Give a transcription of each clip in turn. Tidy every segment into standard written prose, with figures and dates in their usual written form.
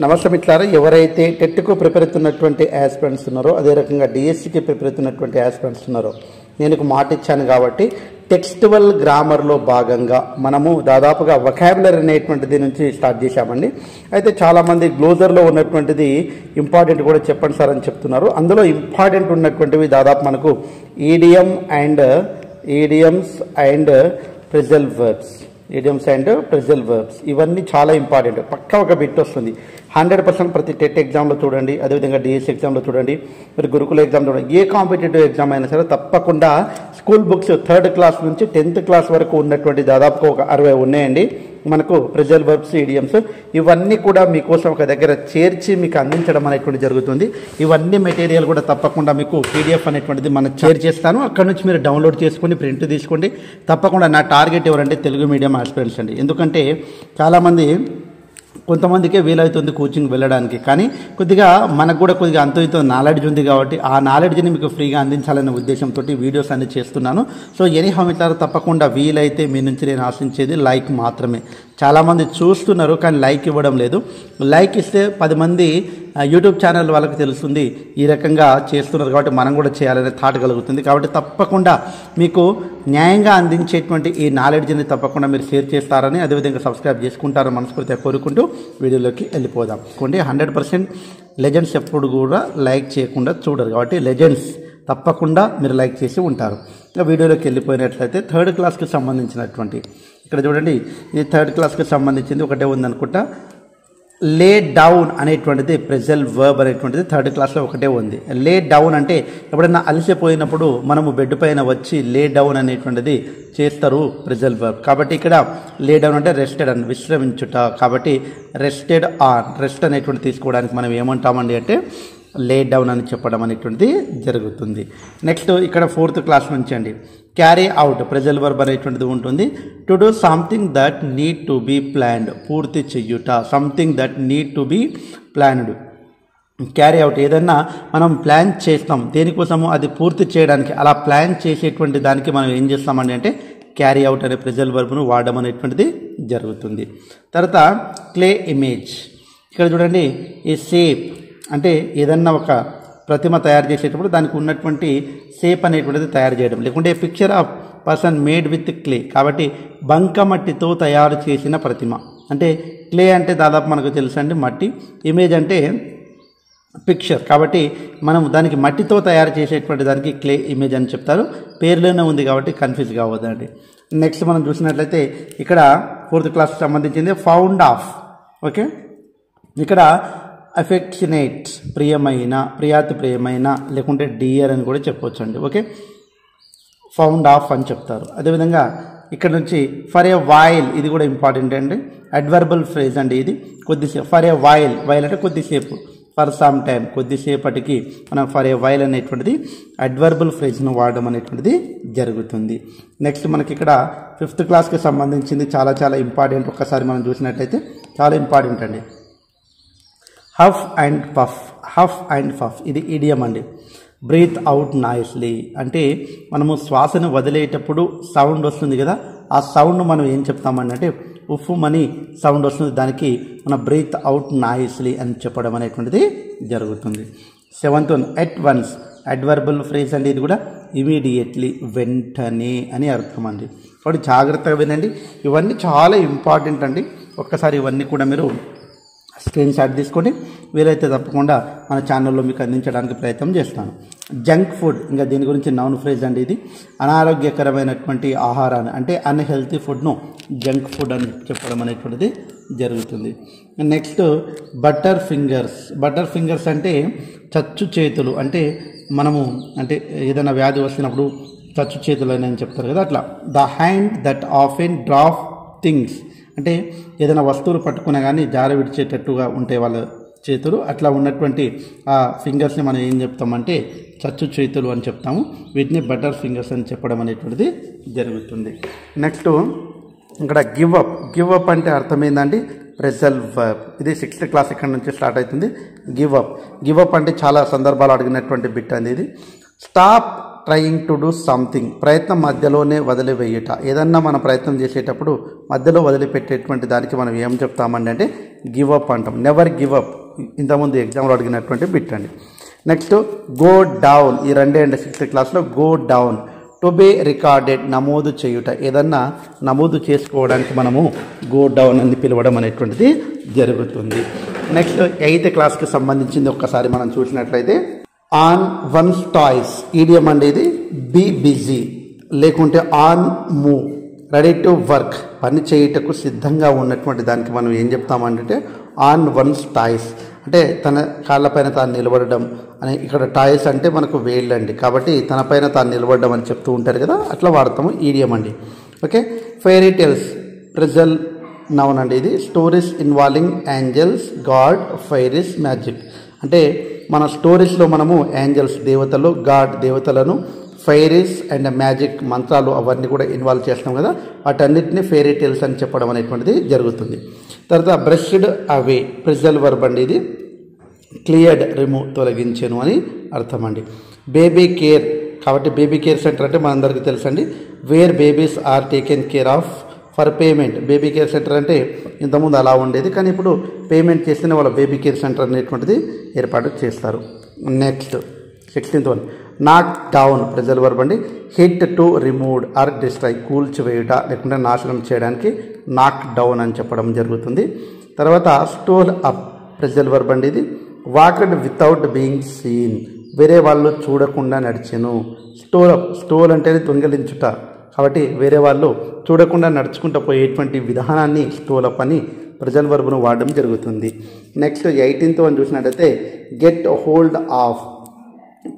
నమస్తే మిత్రులారా, ఎవరైతే టెట్కు ప్రిపేర్ అవుతున్నటువంటి యాస్పిరెంట్స్ ఉన్నారో అదే రకంగా డిఎస్సికి ప్రిపేర్ అవుతున్నటువంటి యాస్పిరెంట్స్ ఉన్నారో నేను ఒక మాట ఇచ్చాను కాబట్టి టెక్స్టువల్ గ్రామర్లో భాగంగా మనము దాదాపుగా వొకాబులరీ అనేటువంటిది నుంచి స్టార్ట్ చేశామండి. అయితే చాలామంది గ్లోజర్లో ఉన్నటువంటిది ఇంపార్టెంట్ కూడా చెప్పండి సార్ అని చెప్తున్నారు. అందులో ఇంపార్టెంట్ ఉన్నటువంటివి దాదాపు మనకు ఈడియమ్స్ అండ్ ప్రెజల్ వర్బ్స్ ఇవన్నీ చాలా ఇంపార్టెంట్. పక్కా ఒక బిట్ వస్తుంది 100% ప్రతి టెట్ ఎగ్జామ్లో చూడండి, అదేవిధంగా డిఎస్సి ఎగ్జామ్లో చూడండి, మీరు గురుకుల ఎగ్జామ్ చూడండి, ఏ కాంపిటేటివ్ ఎగ్జామ్ అయినా సరే తప్పకుండా స్కూల్ బుక్స్ 3rd క్లాస్ నుంచి 10th క్లాస్ వరకు ఉన్నటువంటి దాదాపుగా ఒక 60 ఉన్నాయండి మనకు ప్రెజల్ వర్బ్స్, ఈడియమ్స్. ఇవన్నీ కూడా మీకోసం ఒక దగ్గర చేర్చి మీకు అందించడం అనేటువంటి జరుగుతుంది. ఇవన్నీ మెటీరియల్ కూడా తప్పకుండా మీకు పీడిఎఫ్ అనేటువంటిది మనం షేర్ చేస్తాను. అక్కడ నుంచి మీరు డౌన్లోడ్ చేసుకొని ప్రింట్ తీసుకోండి. తప్పకుండా నా టార్గెట్ ఎవరంటే తెలుగు మీడియం ఆస్పిరెంట్స్ అండి. ఎందుకంటే చాలామంది కొంతమందికే వీలవుతుంది కోచింగ్ వెళ్ళడానికి, కానీ కొద్దిగా మనకు కూడా కొద్దిగా అంతో ఇంతో నాలెడ్జ్ ఉంది కాబట్టి ఆ నాలెడ్జ్ని మీకు ఫ్రీగా అందించాలనే ఉద్దేశంతో వీడియోస్ అన్ని చేస్తున్నాను. సో ఎనీహౌ మిత్రులారా, తప్పకుండా వీలైతే మీ నుంచి నేను ఆశించేది లైక్ మాత్రమే. చాలామంది చూస్తున్నారు కానీ లైక్ ఇవ్వడం లేదు. లైక్ ఇస్తే 10 మంది యూట్యూబ్ ఛానల్ వాళ్ళకి తెలుస్తుంది ఈ రకంగా చేస్తున్నారు కాబట్టి మనం కూడా చేయాలనే థాట్ కలుగుతుంది. కాబట్టి తప్పకుండా మీకు న్యాయంగా అందించేటువంటి ఈ నాలెడ్జ్ని తప్పకుండా మీరు షేర్ చేస్తారని, అదేవిధంగా సబ్స్క్రైబ్ చేసుకుంటారని మనస్ఫూర్తిగా కోరుకుంటూ వీడియోలోకి వెళ్ళిపోదాం. 100% లెజెండ్స్ ఎప్పుడు కూడా లైక్ చేయకుండా చూడరు కాబట్టి లెజెండ్స్ తప్పకుండా మీరు లైక్ చేసి ఉంటారు. ఇంకా వీడియోలోకి వెళ్ళిపోయినట్లయితే 3rd క్లాస్కి సంబంధించినటువంటి ఇక్కడ చూడండి, ఇది 3rd క్లాస్కి సంబంధించింది ఒకటే ఉందనుకుంటా. లే డౌన్ అనేటువంటిది ప్రెజల్ వర్బ్ అనేటువంటిది 3rd క్లాస్లో ఒకటే ఉంది. లే డౌన్ అంటే ఎప్పుడైనా అలసిపోయినప్పుడు మనము బెడ్ పైన వచ్చి లే డౌన్ అనేటువంటిది చేస్తారు ప్రెజల్ వర్బ్. కాబట్టి ఇక్కడ లే డౌన్ అంటే రెస్టెడ్ అని విశ్రమించుట, కాబట్టి రెస్టెడ్ ఆన్ రెస్ట్ అనేటువంటి తీసుకోవడానికి మనం ఏమంటామండి అంటే లే డౌన్ అని చెప్పడం అనేటువంటిది జరుగుతుంది. నెక్స్ట్ ఇక్కడ 4th క్లాస్ నుంచి అండి క్యారీ అవుట్ ప్రెజల్ వర్బ్ అనేటువంటిది ఉంటుంది. To do something that need to be planned, పూర్తి చెయ్యుట, something that need to be planned. Carry out ఏదన్నా మనం ప్లాన్ చేస్తాం దేనికోసము అది పూర్తి చేయడానికి, అలా ప్లాన్ చేసేటువంటి దానికి మనం ఏం చేస్తామండి అంటే క్యారీ అవుట్ అనే ప్రెజల్ వర్బ్ను వాడడం అనేటువంటిది జరుగుతుంది. తర్వాత క్లే ఇమేజ్, ఇక్కడ చూడండి ఈ షేప్ అంటే ఏదన్నా ఒక ప్రతిమ తయారు చేసేటప్పుడు దానికి ఉన్నటువంటి షేప్ అనేటువంటిది తయారు చేయడం, లేకుంటే picture of person made with clay. కాబట్టి బంకమట్టితో తయారు చేసిన ప్రతిమ అంటే క్లే అంటే దాదాపు మనకు తెలుసు అండి మట్టి, ఇమేజ్ అంటే పిక్చర్. కాబట్టి మనం దానికి మట్టితో తయారు చేసేటువంటి దానికి క్లే ఇమేజ్ అని చెప్తారు. పేరులోనే ఉంది కాబట్టి కన్ఫ్యూజ్ కావద్దండి. నెక్స్ట్ మనం చూసినట్లయితే ఇక్కడ 4th క్లాస్కి సంబంధించింది ఫౌండ్ ఆఫ్. ఓకే, ఇక్కడ అఫెక్షనేట్ ప్రియమైన, ప్రియాతి ప్రియమైన, లేకుంటే డియర్ అని కూడా చెప్పవచ్చు అండి. ఓకే, ఫౌండ్ ఆఫ్ అని చెప్తారు. అదేవిధంగా ఇక్కడ నుంచి ఫర్ ఏ వైల్, ఇది కూడా ఇంపార్టెంట్ అండి, అడ్వర్బల్ ఫ్రేజ్ అండి ఇది. కొద్దిసేపు ఫర్ ఏ వైల్, వైల్ అంటే కొద్దిసేపు, ఫర్ సమ్ టైం కొద్దిసేపటికి మనం ఫర్ ఏ వైల్ అనేటువంటిది అడ్వర్బల్ ఫ్రేజ్ను వాడడం అనేటువంటిది జరుగుతుంది. నెక్స్ట్ మనకి ఇక్కడ 5th క్లాస్కి సంబంధించింది చాలా చాలా ఇంపార్టెంట్. ఒక్కసారి మనం చూసినట్లయితే చాలా ఇంపార్టెంట్ అండి. హఫ్ అండ్ పఫ్, ఇది ఈడియం అండి. బ్రీత్ అవుట్ నాయిస్లీ అంటే మనము శ్వాసను వదిలేటప్పుడు సౌండ్ వస్తుంది కదా, ఆ సౌండ్ మనం ఏం చెప్తామండి అంటే ఉఫ్ మని సౌండ్ వస్తుంది, దానికి మన బ్రీత్ అవుట్ నాయిస్లీ అని చెప్పడం అనేటువంటిది జరుగుతుంది. 7th ఎట్ వన్స్, అడ్వర్బల్ ఫ్రేజ్ అండి, ఇది కూడా ఇమీడియట్లీ వెంటనే అని అర్థం అండి. కాబట్టి జాగ్రత్తగా వినండి, ఇవన్నీ చాలా ఇంపార్టెంట్ అండి. ఒక్కసారి ఇవన్నీ కూడా మీరు స్క్రీన్ షాట్ తీసుకొని వీలైతే తప్పకుండా మన ఛానల్లో మీకు అందించడానికి ప్రయత్నం చేస్తాను. జంక్ ఫుడ్, ఇంకా దీని గురించి నౌన్ ఫ్రేజ్ అండి, ఇది అనారోగ్యకరమైనటువంటి ఆహారాన్ని అంటే అన్హెల్తీ ఫుడ్ను జంక్ ఫుడ్ అని చెప్పడం అనేటువంటిది జరుగుతుంది. నెక్స్ట్ బటర్ ఫింగర్స్ అంటే చచ్చు చేతులు, అంటే మనము అంటే ఏదైనా వ్యాధి వస్తున్నప్పుడు చచ్చు చేతులు అని చెప్తారు కదా, అట్లా. The hand that often drop things అంటే ఏదైనా వస్తువులు పట్టుకున్నా కానీ జార విడిచేటట్టుగా ఉంటాయి వాళ్ళ చేతులు, అట్లా ఉన్నటువంటి ఆ ఫింగర్స్ని మనం ఏం చెప్తామంటే చచ్చు చేతులు అని చెప్తాము. వీటిని బటర్ ఫింగర్స్ అని చెప్పడం అనేటువంటిది జరుగుతుంది. నెక్స్ట్ ఇక్కడ గివ్ అప్ అంటే అర్థం ఏంటంటే ప్రెజల్ వర్బ్, ఇది 6th క్లాస్ ఇక్కడ నుంచి స్టార్ట్ అవుతుంది. గివ్ అప్ అంటే చాలా సందర్భాలు అడిగినటువంటి బిట్ అండి ఇది. Stop trying to do something, ప్రయత్నం మధ్యలోనే వదిలివేయుట. ఏదన్నా మనం ప్రయత్నం చేసేటప్పుడు మధ్యలో వదిలిపెట్టేటువంటి దానికి మనం ఏం చెప్తామండి అంటే గివ్ అప్ అంటాం. నెవర్ గివ్ అప్ ఇంతకుముందు ఎగ్జామ్లో అడిగినటువంటి బిట్ అండి. నెక్స్ట్ గో డౌన్, ఈ 2 అండ్ 6th క్లాస్లో go down. To be recorded, నమోదు చేయుట, ఏదన్నా నమోదు చేసుకోవడానికి మనము గో డౌన్ అని పిలవడం అనేటువంటిది జరుగుతుంది. నెక్స్ట్ 8th క్లాస్కి సంబంధించింది ఒక్కసారి మనం చూసినట్లయితే ఆన్ వన్స్ టాయ్స్, ఈడియం అండి ఇది. బీ బిజీ లేకుంటే on move, ready to work, పని చేయుటకు సిద్ధంగా ఉన్నటువంటి దానికి మనం ఏం చెప్తామంటే ఆన్ వన్స్ టాయ్స్, అంటే తన కాళ్ళపైన తాను నిలబడడం అని. ఇక్కడ టాయ్స్ అంటే మనకు వేళ్ళండి, కాబట్టి తన పైన తాను నిలబడడం అని చెప్తూ ఉంటారు కదా, అట్లా వాడతాము ఈడియం అండి. Okay. Fairy tales phrasal noun అండి ఇది. Stories involving angels, god, fairies, magic, అంటే మన స్టోరీస్లో మనము ఏంజల్స్ దేవతలు, గాడ్ దేవతలను, ఫైరీస్ అండ్ మ్యాజిక్ మంత్రాలు అవన్నీ కూడా ఇన్వాల్వ్ చేస్తాం కదా, వాటన్నిటిని ఫెయిరీ టేల్స్ అని చెప్పడం అనేటువంటిది జరుగుతుంది. తర్వాత బ్రష్డ్ అవే ప్రెజల్ వర్బ్ అండి ఇది. క్లియర్డ్, రిమూవ్, తొలగించెను అని అర్థం అండి. బేబీ కేర్, కాబట్టి బేబీ కేర్ సెంటర్ అంటే మనందరికీ తెలుసండి, where babies are taken care of for payment. Baby care center అంటే ఇంతకుముందు అలా ఉండేది, కానీ ఇప్పుడు పేమెంట్ చేస్తేనే వాళ్ళ బేబీ కేర్ సెంటర్ అనేటువంటిది ఏర్పాటు చేస్తారు. Next 16th one knock down phrasal verb అండి. Hit, to remove or destroy, కూల్చివేయుట లేకుంటే నాశనం చేయడానికి నాక్ డౌన్ అని చెప్పడం జరుగుతుంది. తర్వాత స్టోల్ అప్ ప్రెజల్ వర్బ్ అండి ఇది. వాక్డ్ వితౌట్ బీయింగ్ సీన్, వేరే వాళ్ళు చూడకుండా నడిచెను. స్టోల్ అప్, స్టోల్ అంటే దొంగిలించుట, కాబట్టి వేరే వాళ్ళు చూడకుండా నడుచుకుంటూ పోయేటువంటి విధానాన్ని స్టోల్ అప్ అని ప్రెజల్ వర్బ్ను వాడడం జరుగుతుంది. నెక్స్ట్ 18th వన్ చూసినట్టయితే get hold of,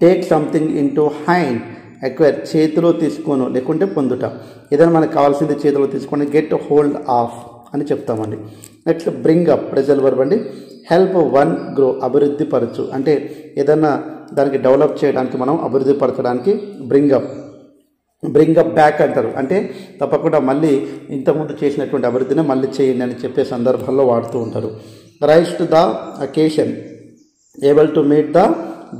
take something in to hand, acquire, చేతిలో తీసుకోను లేకుంటే పొందుట, ఏదైనా మనకు కావాల్సింది చేతిలో తీసుకొని గెట్ హోల్డ్ ఆఫ్ అని చెప్తామండి. Next bring up phrasal verb అండి. హెల్ప్ వన్ గ్రో, అభివృద్ధి పరచు, అంటే ఏదన్నా దానికి డెవలప్ చేయడానికి మనం అభివృద్ధి పరచడానికి బ్రింగ్ అప్ బ్యాక్ అంటారు, అంటే తప్పకుండా మళ్ళీ ఇంతకుముందు చేసినటువంటి అభివృద్ధిని మళ్ళీ చేయండి అని చెప్పే సందర్భాల్లో వాడుతూ ఉంటారు. Rise to the occasion, able to meet the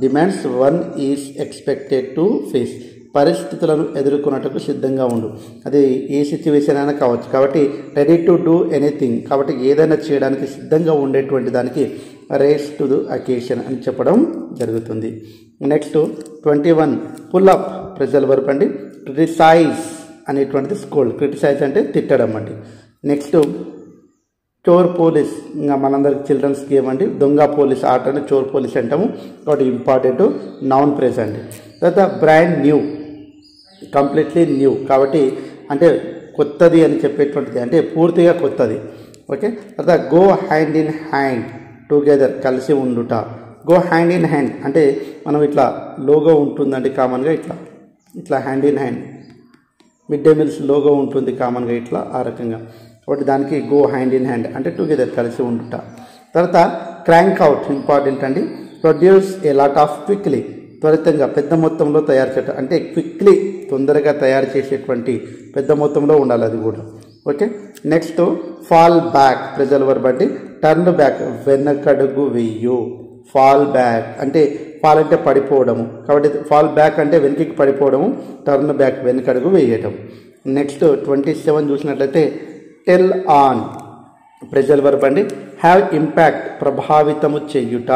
demands one is expected to face, పరిస్థితులను ఎదుర్కొన్నట్టుకు సిద్ధంగా ఉండు, అది ఏ సిచ్యువేషన్ అయినా కావచ్చు, కాబట్టి రెడీ టు డూ ఎనీథింగ్, కాబట్టి ఏదైనా చేయడానికి సిద్ధంగా ఉండేటువంటి దానికి రైజ్ టు ద అకేషన్ అని చెప్పడం జరుగుతుంది. Next 21 pull up phrasal verb అండి. క్రిటిసైజ్ అనేటువంటిది స్కోల్డ్, క్రిటిసైజ్ అంటే తిట్టడం అండి. నెక్స్ట్ చోర్ పోలీస్, ఇంకా మనందరికి చిల్డ్రన్స్ గేమ్ అండి. దొంగ పోలీస్ ఆట అని చోర్ పోలీస్ అంటాము, కాబట్టి ఇంపార్టెంట్ నౌన్ ప్రేజ్ అండి. తర్వాత బ్రాండ్ న్యూ, కంప్లీట్లీ న్యూ, కాబట్టి అంటే కొత్తది అని చెప్పేటువంటిది, అంటే పూర్తిగా కొత్తది. ఓకే. తర్వాత go hand in hand together, కలిసి ఉండుట. గో హ్యాండ్ ఇన్ హ్యాండ్ అంటే మనం ఇట్లా లోగో ఉంటుందండి కామన్గా, ఇట్లా hand in hand, mid day meals logo ఉంటుంది కామన్గా ఇట్లా, ఆ రకంగా, కాబట్టి దానికి గో హ్యాండ్ ఇన్ హ్యాండ్ అంటే టుగెదర్, కలిసి ఉండుట. తర్వాత క్రాంక్ అవుట్ ఇంపార్టెంట్ అండి. Produce a lot of quickly, త్వరితంగా పెద్ద మొత్తంలో తయారు చేయటం, అంటే క్విక్లీ తొందరగా తయారు చేసేటువంటి పెద్ద మొత్తంలో ఉండాలి అది కూడా. Okay. Next fall back phrasal verb అండి. టర్న్ బ్యాక్, వెనకడుగు వెయ్యు. ఫాల్ బ్యాక్ అంటే ఫాల్ అంటే పడిపోవడము, కాబట్టి ఫాల్ బ్యాక్ అంటే వెనక్కి పడిపోవడము, టర్న్ బ్యాక్ వెనకడుగు వేయటం. నెక్స్ట్ 27 చూసినట్లయితే టెల్ ఆన్ ప్రెజల్ వర్బ్ అండి. హ్యావ్ ఇంపాక్ట్, ప్రభావితము చెయ్యుట,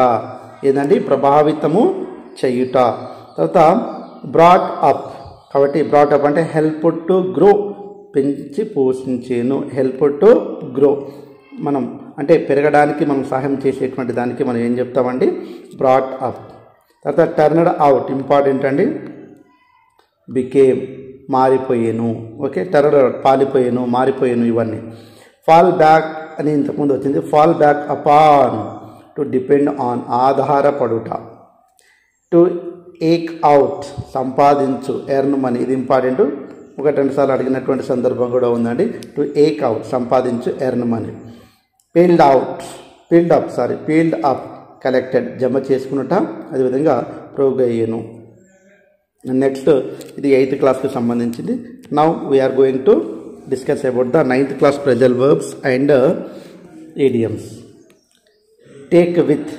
ఏదండి ప్రభావితము చెయ్యుట. తర్వాత బ్రాట్ అప్, కాబట్టి బ్రాట్ అప్ అంటే హెల్ప్ టు గ్రో, పెంచి పోషించేను, హెల్ప్ టు గ్రో, మనం అంటే పెరగడానికి మనం సహాయం చేసేటువంటి దానికి మనం ఏం చెప్తామండి, బ్రాట్ అప్. తర్వాత టర్న్డ్ అవుట్ ఇంపార్టెంట్ అండి. బికేమ్, మారిపోయేను. ఓకే. టర్న్డ్ అవుట్ పాలిపోయేను, మారిపోయేను, ఇవన్నీ. ఫాల్ బ్యాక్ అని ఇంతకుముందు వచ్చింది. Fall back upon, to depend on, ఆధారపడుట. టు ఏక్ అవుట్, సంపాదించు, ఎర్న్ మనీ, ఇది ఇంపార్టెంట్, 1-2 సార్లు అడిగినటువంటి సందర్భం కూడా ఉందండి. టు ఏక్ అవుట్, సంపాదించు, earn money. Piled up collected, జమ చేసుకున్నట, అదేవిధంగా ప్రోగ్ అయ్యాను. నెక్స్ట్ ఇది 8th క్లాస్కి సంబంధించింది. Now we are going to discuss about the 9th class phrasal verbs and idioms. Take with,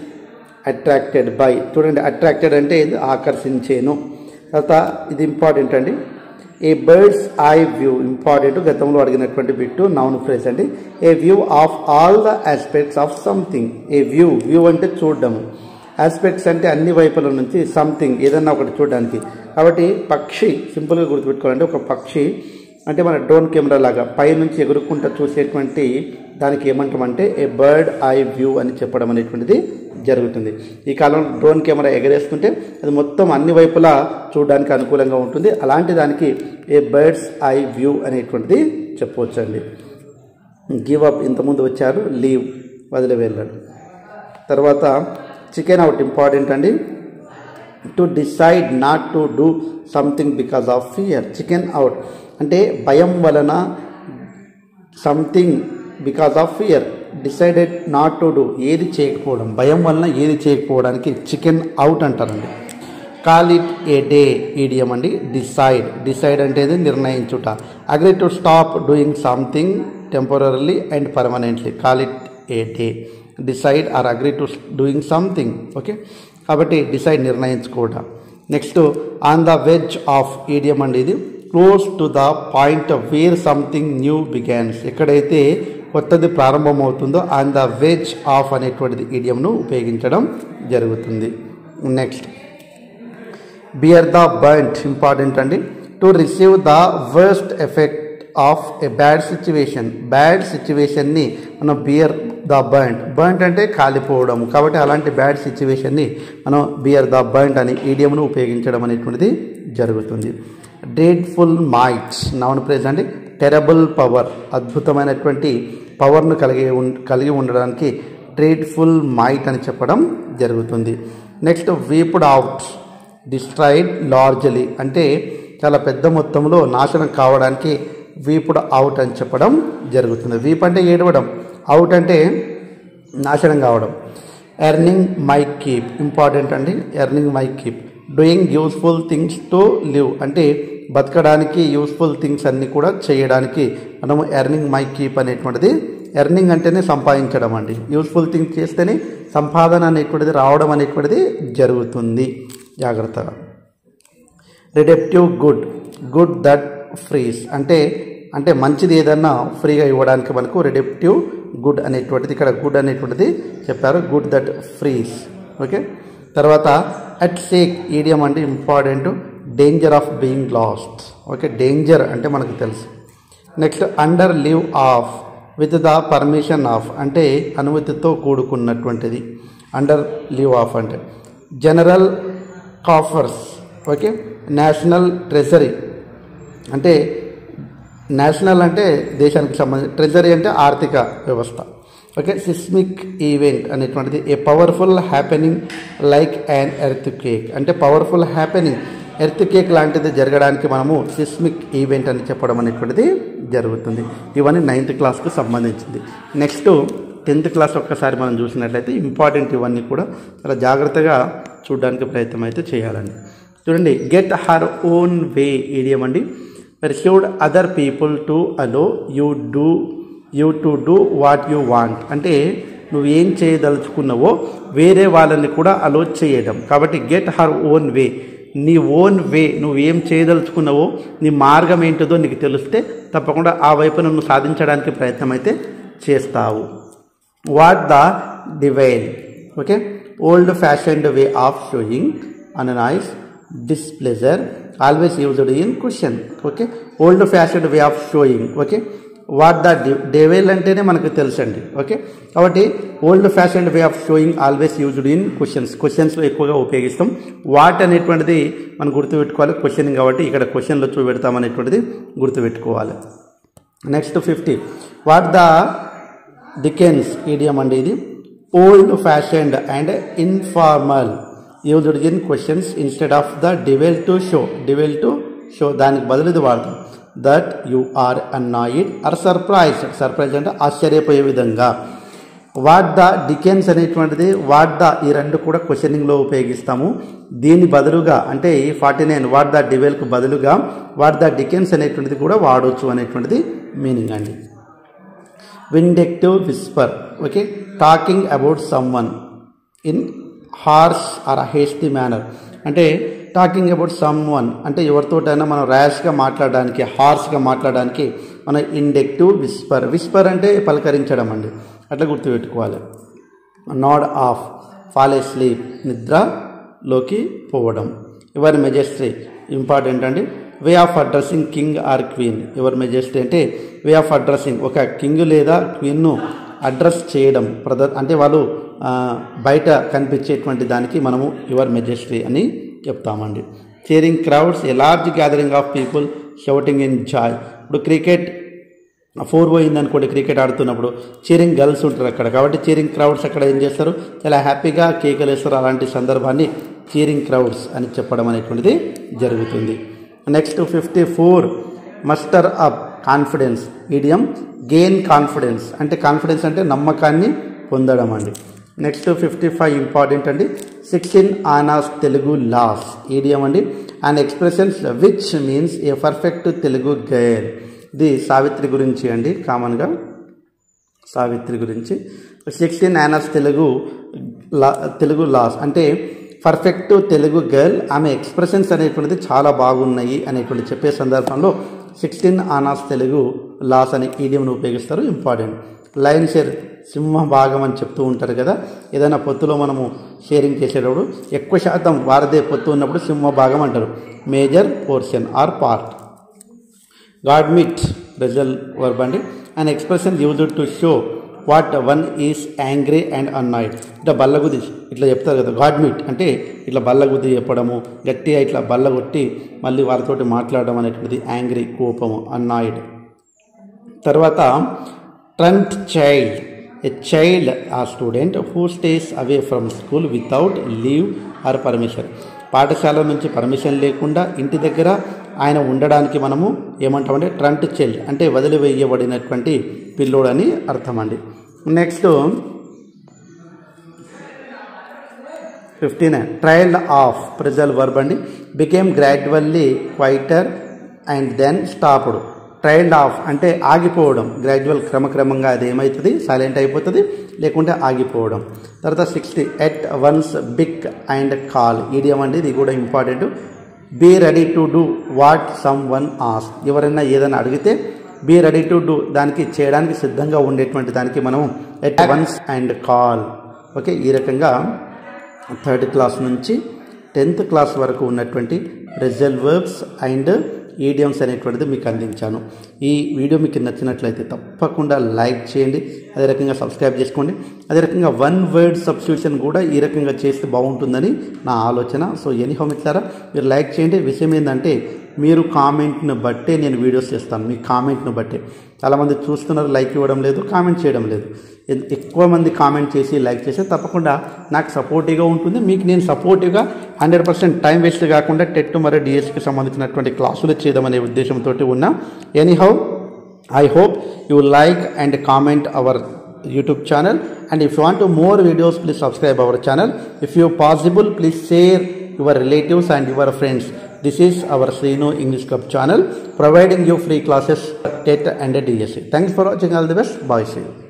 attracted by, చూడండి అట్రాక్టెడ్ అంటే ఇది ఆకర్షించేను. తర్వాత ఇది ఇంపార్టెంట్ అండి. A bird's eye view important, గతంలో అడిగినటువంటి బిట్టు నౌన్ ఫ్రేజ్ అండి. A view of all the aspects of something. A view, view అంటే చూడడం, ఆస్పెక్ట్స్ అంటే అన్ని వైపుల నుంచి, సంథింగ్ ఏదన్నా ఒకటి చూడడానికి. కాబట్టి పక్షి సింపుల్గా గుర్తుపెట్టుకోవాలంటే ఒక పక్షి అంటే మన డ్రోన్ కెమెరా లాగా పైనుంచి ఎగురుకుంటూ చూసేటువంటి దానికి ఏమంటామంటే ఏ బర్డ్ ఐ వ్యూ అని చెప్పడం అనేటువంటిది జరుగుతుంది. ఈ కాలంలో డ్రోన్ కెమెరా ఎగరేస్తుంటే అది మొత్తం అన్ని వైపులా చూడడానికి అనుకూలంగా ఉంటుంది. అలాంటి దానికి ఏ బర్డ్స్ ఐ వ్యూ అనేటువంటిది చెప్పవచ్చండి. గివ్ అప్ ఇంతకుముందు వచ్చారు, లీవ్ వదిలి వెళ్ళాడు. తర్వాత చికెన్ అవుట్ ఇంపార్టెంట్ అండి. To decide not to do something because of fear. Chicken out అంటే భయం వలన, something because of fear, decided not to do ఏది చేయకపోవడం, భయం వలన ఏది చేయకపోవడానికి చికెన్ అవుట్ అంటారండి. Call it a day idiom అండి. డిసైడ్, డిసైడ్ అంటే నిర్ణయించుట. Agree to stop doing something temporarily and permanently. Call it a day. Decide or agree to doing something. Okay, కాబట్టి డిసైడ్ నిర్ణయించుకోవడం. Next on the wedge of idiom అండి. ఇది close to the point where something new begins. ఎక్కడైతే కొత్తది ప్రారంభమవుతుందో on the wedge of అనేటువంటిది ఈడియంను ఉపయోగించడం జరుగుతుంది. Next bear the brunt important అండి. To receive the worst effect of a bad situation. Bad సిచ్యువేషన్ని మనం బియర్ ద బర్ంట్, బర్ంట్ అంటే కాలిపోవడం, కాబట్టి అలాంటి బ్యాడ్ సిచ్యువేషన్ని మనం బియర్ ద బర్ంట్ అని ఈడియంను ఉపయోగించడం అనేటువంటిది జరుగుతుంది. డ్రెడ్ఫుల్ మైట్స్ నౌన్ ఫ్రేజ్ అండి. టెరబుల్ పవర్, అద్భుతమైనటువంటి పవర్ను కలిగి ఉండడానికి డ్రెడ్ఫుల్ మైట్ అని చెప్పడం జరుగుతుంది. నెక్స్ట్ వీప్డ్ అవుట్, డిస్ట్రాయిడ్ లార్జ్లీ అంటే చాలా పెద్ద మొత్తంలో నాశనం కావడానికి వీప్డ్ అవుట్ అని చెప్పడం జరుగుతుంది. వీప్ అంటే ఏడవడం, అవుట్ అంటే నాశనం కావడం. ఎర్నింగ్ మై కీప్ ఇంపార్టెంట్ అండి. Earning my keep. Doing useful things to live అంటే బతకడానికి యూస్ఫుల్ థింగ్స్ అన్నీ కూడా చేయడానికి మనము ఎర్నింగ్ మై కీప్ అనేటువంటిది. ఎర్నింగ్ అంటేనే సంపాదించడం అండి. యూస్ఫుల్ థింగ్స్ చేస్తేనే సంపాదన అనేటువంటిది రావడం అనేటువంటిది జరుగుతుంది. జాగ్రత్తగా. రిడెప్టివ్ గుడ్, గుడ్ దట్ ఫ్రీస్ అంటే మంచిది ఏదన్నా ఫ్రీగా ఇవ్వడానికి మనకు రిడెప్టివ్ గుడ్ అనేటువంటిది, ఇక్కడ గుడ్ అనేటువంటిది చెప్పారు. Good that frees. ఓకే, తర్వాత అట్ సేక్ ఈడియం అంటే important. Danger of being last. Okay, danger అంటే మనకు తెలుసు. Next under leave of, with the permission of అంటే అనుమతితో కూడుకున్నటువంటిది అండర్ లీవ్ ఆఫ్ అంటే. జనరల్ కాఫర్స్. ఓకే, నేషనల్ ట్రెజరీ అంటే నేషనల్ అంటే దేశానికి సంబంధించి, ట్రెజరీ అంటే ఆర్థిక వ్యవస్థ. ఓకే, సిస్మిక్ ఈవెంట్ అనేటువంటిది a powerful happening like an earth cake అంటే పవర్ఫుల్ హ్యాపెనింగ్, ఎర్త్ కేక్ లాంటిది జరగడానికి మనము సిస్మిక్ ఈవెంట్ అని చెప్పడం అనేటువంటిది జరుగుతుంది. ఇవన్నీ 9th క్లాస్కు సంబంధించింది. నెక్స్ట్ 10th క్లాస్ ఒక్కసారి మనం చూసినట్లయితే ఇంపార్టెంట్ ఇవన్నీ కూడా చాలా జాగ్రత్తగా చూడడానికి ప్రయత్నం అయితే చేయాలండి. చూడండి, get her own way idiom అండి. Persuade other people to allow you to do what you want అంటే నువ్వు ఏం చేయదలుచుకున్నావో వేరే వాళ్ళని కూడా అలో చేయడం. కాబట్టి గెట్ హర్ ఓన్ వే, నీ ఓన్ వే, నువ్వు ఏం చేయదలుచుకున్నావో నీ మార్గం ఏంటిదో నీకు తెలిస్తే తప్పకుండా ఆ వైపు నువ్వు సాధించడానికి ప్రయత్నం అయితే చేస్తావు. What the divine. Okay, old fashioned way of showing annoyance displeasure always used in question. Okay, old fashioned way of showing. Okay, what the devil అంటేనే మనకు తెలుసండి. ఓకే, కాబట్టి old fashioned way of showing always used in క్వశ్చన్స్లో ఎక్కువగా ఉపయోగిస్తాం. What అనేటువంటిది మనం గుర్తుపెట్టుకోవాలి, క్వశ్చనింగ్ కాబట్టి ఇక్కడ క్వశ్చన్లో చూపెడతాం అనేటువంటిది గుర్తుపెట్టుకోవాలి. Next 50 what the dickens idiom అండి. ఇది old fashioned and informal used in questions instead of the devil to show దానికి బదులు ఇది వాడతాం. That you are annoyed or surprise అంటే ఆశ్చర్యపోయే విధంగా. వాట్ ద డికెన్స్ అనేటువంటిది వాట్ ద ఈ రెండు కూడా క్వశ్చనింగ్లో ఉపయోగిస్తాము. దీని బదులుగా అంటే ఈ 49 వాట్ ద డివెల్కు బదులుగా వాట్ ద డికెన్స్ అనేటువంటిది కూడా వాడవచ్చు అనేటువంటిది మీనింగ్ అండి. Vindictive whisper. Okay, talking about someone in harsh or hasty manner అంటే టాకింగ్ అబౌట్ సమ్ వన్ అంటే ఎవరితోటైనా మనం ర్యాష్గా మాట్లాడడానికి, హార్ష్గా మాట్లాడడానికి మన ఇండెక్టివ్ విస్పర్. విస్పర్ అంటే పలకరించడం అండి, అట్లా గుర్తుపెట్టుకోవాలి. Nod off, fall asleep, నిద్రలోకి పోవడం. యువర్ మెజెస్టీ ఇంపార్టెంట్ అండి. Way of addressing king or queen. Your majesty అంటే వే ఆఫ్ అడ్రస్సింగ్, ఒక కింగ్ లేదా క్వీన్ను అడ్రస్ చేయడం, అంటే వాళ్ళు బయట కనిపించేటువంటి దానికి మనము యువర్ మెజెస్టీ అని చెప్తామండి. Cheering crowds, a large gathering of people shouting in Joy. ఇప్పుడు క్రికెట్ 4 పోయింది అనుకోండి, క్రికెట్ ఆడుతున్నప్పుడు చీరింగ్ గర్ల్స్ ఉంటారు అక్కడ, కాబట్టి చీరింగ్ క్రౌడ్స్ అక్కడ ఏం చేస్తారు, చాలా హ్యాపీగా కేకలు వేస్తారు. అలాంటి సందర్భాన్ని చీరింగ్ క్రౌడ్స్ అని చెప్పడం అనేటువంటిది జరుగుతుంది. Next 54 muster up confidence. Idiom gain confidence అంటే కాన్ఫిడెన్స్ అంటే నమ్మకాన్ని పొందడం అండి. నెక్స్ట్ 55 ఇంపార్టెంట్ అండి. 16 ఆనాస్ తెలుగు లాస్. ఈడియం అండి. And expressions which means a perfect Telugu girl. ఇది సావిత్రి గురించి అండి, కామన్గా సావిత్రి గురించి. 16 ఆనాస్ తెలుగు లాస్ అంటే పర్ఫెక్ట్ తెలుగు గర్ల్. ఆమె ఎక్స్ప్రెషన్స్ అనేటువంటిది చాలా బాగున్నాయి అనేటువంటి చెప్పే సందర్భంలో 16 ఆనాస్ తెలుగు లాస్ అనే ఈడియంను ఉపయోగిస్తారు. ఇంపార్టెంట్. లైన్ షేర్, సింహ భాగం అని చెప్తూ ఉంటారు కదా, ఏదైనా పొత్తులో మనము షేరింగ్ చేసేటప్పుడు ఎక్కువ శాతం వారదే పొత్తు ఉన్నప్పుడు సింహ భాగం అంటారు. Major portion or part. God meet phrasal verb అండి. And expression used to show what one is angry and annoyed. ఇట్లా బల్లగుద్ది ఇట్లా చెప్తారు కదా, గాడ్ మీట్ అంటే ఇట్లా బల్లగుద్ది చెప్పడము, గట్టిగా ఇట్లా బల్ల కొట్టి మళ్ళీ వారితోటి మాట్లాడడం అనేటువంటిది యాంగ్రీ, కోపము, అన్నాయిడ్. తర్వాత ట్రంట్ చైల్డ్, ఏ చైల్డ్ ఆ student who stays away from school without leave are permission. పాఠశాల నుంచి పర్మిషన్ లేకుండా ఇంటి దగ్గర ఆయన ఉండడానికి మనము ఏమంటామంటే ట్రంట్ చైల్డ్ అంటే వదిలివేయబడినటువంటి పిల్లోడు అని అర్థం అండి. Next 59 trail off phrasal verb అండి. Became gradually quieter and then stopped. Trailed off అంటే ఆగిపోవడం, గ్రాడ్యువల్ క్రమక్రమంగా అది ఏమవుతుంది, సైలెంట్ అయిపోతుంది, లేకుంటే ఆగిపోవడం. తర్వాత 60 at one's beck and call. Idiom అండి, ఇది కూడా important. Be ready to do what someone ఆస్. ఎవరైనా ఏదైనా అడిగితే బీ రెడీ టు డూ, దానికి చేయడానికి సిద్ధంగా ఉండేటువంటి దానికి మనం at once and call. Okay, ఈ రకంగా 3rd క్లాస్ నుంచి 10th క్లాస్ వరకు ఉన్నటువంటి ప్రెజల్ వర్బ్స్ అండ్ ఈడియమ్స్ అనేటువంటిది మీకు అందించాను. ఈ వీడియో మీకు నచ్చినట్లయితే తప్పకుండా లైక్ చేయండి, అదే రకంగా సబ్స్క్రైబ్ చేసుకోండి. అదే రకంగా 1 వర్డ్ సబ్స్టిట్యూషన్ కూడా ఈ రకంగా చేస్తే బాగుంటుందని నా ఆలోచన. సో ఎనీహౌ మిత్రులారా, మీరు లైక్ చేయండి. విషయం ఏంటంటే మీరు కామెంట్ను బట్టే నేను వీడియోస్ చేస్తాను, మీ కామెంట్ను బట్టే. చాలామంది చూస్తున్నారు, లైక్ ఇవ్వడం లేదు, కామెంట్ చేయడం లేదు. ఎక్కువ మంది కామెంట్ చేసి లైక్ చేస్తే తప్పకుండా నాకు సపోర్టివ్గా ఉంటుంది, మీకు నేను సపోర్టివ్గా 100% టైం వేస్ట్ కాకుండా టెట్ మరియు డిఎస్సికి సంబంధించినటువంటి క్లాసులు చేయడమనే ఉద్దేశంతో ఉన్నా. Anyhow I hope you like and comment our YouTube channel, and if you want to more videos, please subscribe our channel. If you possible, please share your relatives and your friends. This is our Srinu English Club channel, providing you free classes TET and DSC. Thanks for watching. All the best. Bye. See you.